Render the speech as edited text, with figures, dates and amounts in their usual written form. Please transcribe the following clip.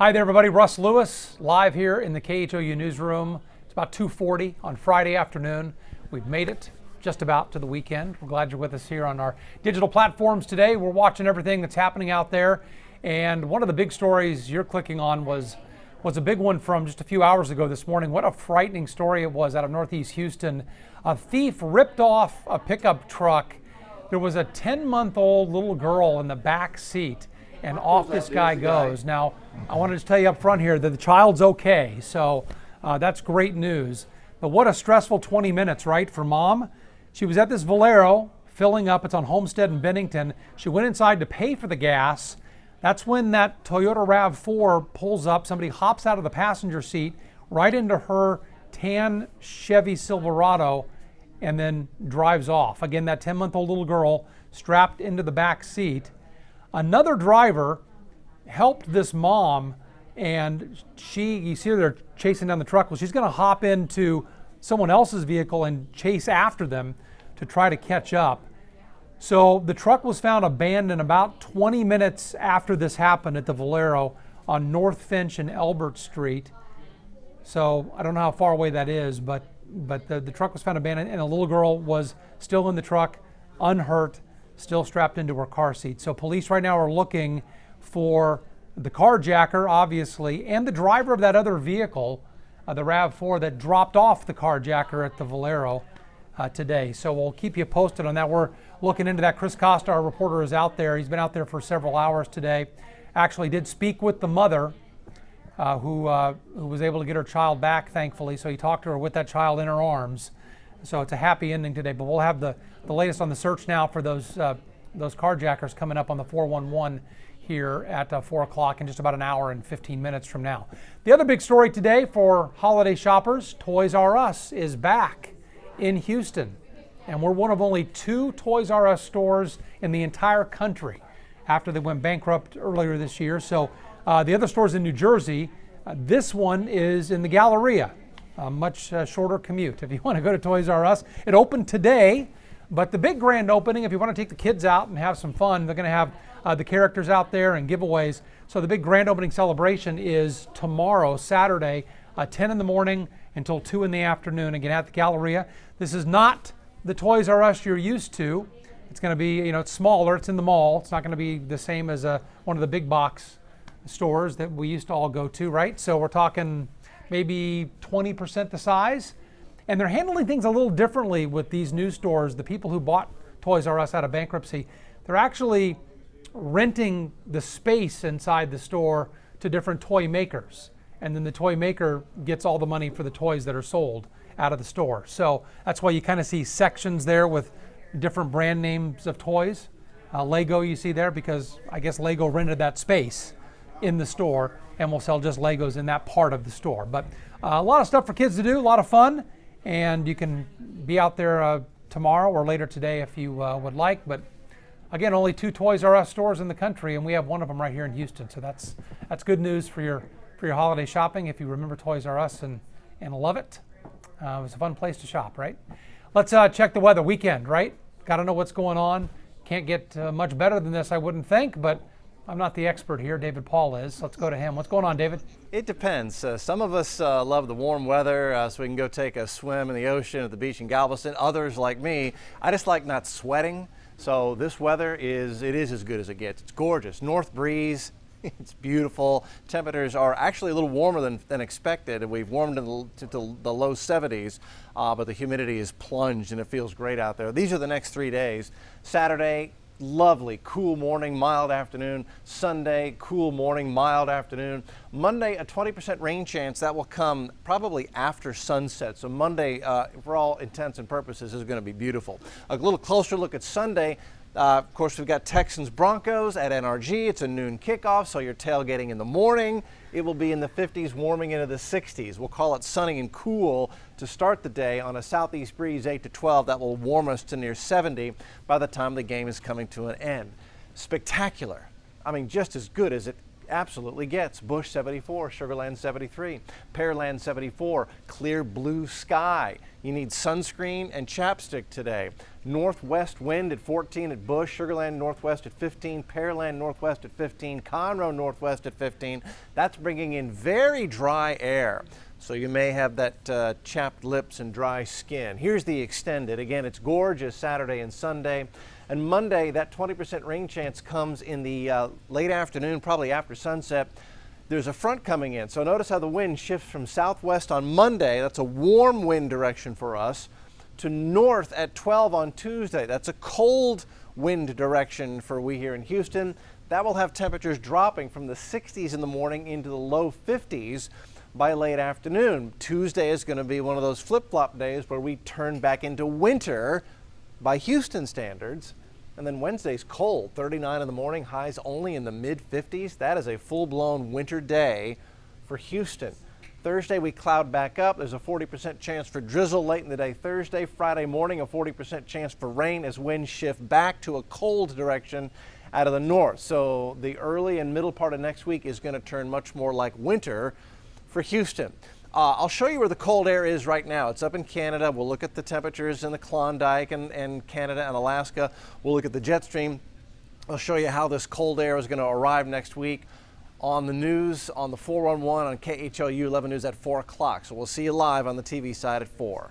Hi there, everybody. Russ Lewis, live here in the KHOU newsroom. It's about 2:40 on Friday afternoon. We've made it just about to the weekend. We're glad you're with us here on our digital platforms today. We're watching everything that's happening out there. And one of the big stories you're clicking on was a big one from just a few hours ago this morning. What a frightening story it was out of Northeast Houston. A thief ripped off a pickup truck. There was a 10-month-old little girl in the back seat, and off this guy goes. Now, I wanted to tell you up front here that the child's okay, so that's great news. But what a stressful 20 minutes, right, for mom? She was at this Valero filling up. It's on Homestead in Bennington. She went inside to pay for the gas. That's when that Toyota RAV4 pulls up. Somebody hops out of the passenger seat right into her tan Chevy Silverado and then drives off. Again, that 10-month-old little girl strapped into the back seat. Another driver helped this mom, and you see her there chasing down the truck. Well, she's going to hop into someone else's vehicle and chase after them to try to catch up. So the truck was found abandoned about 20 minutes after this happened at the Valero on North Finch and Elbert Street. So I don't know how far away that is, but the truck was found abandoned, and a little girl was still in the truck, unhurt, still strapped into her car seat. So police right now are looking for the carjacker, obviously, and the driver of that other vehicle, the RAV4 that dropped off the carjacker at the Valero today. So we'll keep you posted on that. We're looking into that. Chris Costa, our reporter, is out there. He's been out there for several hours today. Actually did speak with the mother who was able to get her child back, thankfully. So he talked to her with that child in her arms. So it's a happy ending today, but we'll have the latest on the search now for those carjackers coming up on the 411 here at 4 o'clock in just about an hour and 15 minutes from now. The other big story today for holiday shoppers, Toys R Us is back in Houston. And we're one of only 2 Toys R Us stores in the entire country after they went bankrupt earlier this year. So the other store's in New Jersey. This one is in the Galleria. A much shorter commute if you want to go to Toys R Us. It opened today, but the big grand opening, if you want to take the kids out and have some fun, they're going to have the characters out there and giveaways. So the big grand opening celebration is tomorrow, Saturday, 10 in the morning until 2 in the afternoon, again at the Galleria. This is not the Toys R Us you're used to. It's going to be, it's smaller, it's in the mall. It's not going to be the same as one of the big box stores that we used to all go to, right? So we're talking maybe 20% the size. And they're handling things a little differently with these new stores. The people who bought Toys R Us out of bankruptcy, they're actually renting the space inside the store to different toy makers. And then the toy maker gets all the money for the toys that are sold out of the store. So that's why you kind of see sections there with different brand names of toys. Lego you see there because I guess Lego rented that space in the store and will sell just Legos in that part of the store. But a lot of stuff for kids to do, a lot of fun, and you can be out there tomorrow or later today if you would like. But again, only 2 Toys R Us stores in the country, and we have one of them right here in Houston. So that's good news for your holiday shopping if you remember Toys R Us and love it. It was a fun place to shop, right? Let's check the weather. Weekend, right? Got to know what's going on. Can't get much better than this, I wouldn't think, but I'm not the expert here. David Paul is. Let's go to him. What's going on, David? It depends. Some of us love the warm weather so we can go take a swim in the ocean at the beach in Galveston. Others, like me, I just like not sweating. So this weather is as good as it gets. It's gorgeous. North breeze. It's beautiful. Temperatures are actually a little warmer than expected. We've warmed to the low 70s, but the humidity is plunged and it feels great out there. These are the next 3 days. Saturday, lovely, cool morning, mild afternoon. Sunday, cool morning, mild afternoon. Monday, a 20% rain chance. That will come probably after sunset. So Monday, for all intents and purposes, is going to be beautiful. A little closer look at Sunday. Of course, we've got Texans Broncos at NRG. It's a noon kickoff, so you're tailgating in the morning. It will be in the 50s, warming into the 60s. We'll call it sunny and cool to start the day on a southeast breeze 8 to 12. That will warm us to near 70 by the time the game is coming to an end. Spectacular. I mean, just as good as it absolutely gets. Bush 74, Sugarland 73, Pearland 74, clear blue sky. You need sunscreen and chapstick today. Northwest wind at 14 at Bush, Sugarland northwest at 15, Pearland northwest at 15, Conroe northwest at 15. That's bringing in very dry air. So you may have that chapped lips and dry skin. Here's the extended. Again, it's gorgeous Saturday and Sunday. And Monday, that 20% rain chance comes in the late afternoon, probably after sunset. There's a front coming in. So notice how the wind shifts from southwest on Monday. That's a warm wind direction for us, to north at 12 on Tuesday. That's a cold wind direction for we here in Houston. That will have temperatures dropping from the 60s in the morning into the low 50s by late afternoon. Tuesday is going to be one of those flip-flop days where we turn back into winter by Houston standards. And then Wednesday's cold, 39 in the morning, highs only in the mid-50s. That is a full-blown winter day for Houston. Thursday, we cloud back up. There's a 40% chance for drizzle late in the day Thursday. Friday morning, a 40% chance for rain as winds shift back to a cold direction out of the north. So the early and middle part of next week is going to turn much more like winter for Houston. I'll show you where the cold air is right now. It's up in Canada. We'll look at the temperatures in the Klondike and Canada and Alaska. We'll look at the jet stream. I'll show you how this cold air is going to arrive next week on the news, on the 411 on KHOU 11 News at 4 o'clock. So we'll see you live on the TV side at 4.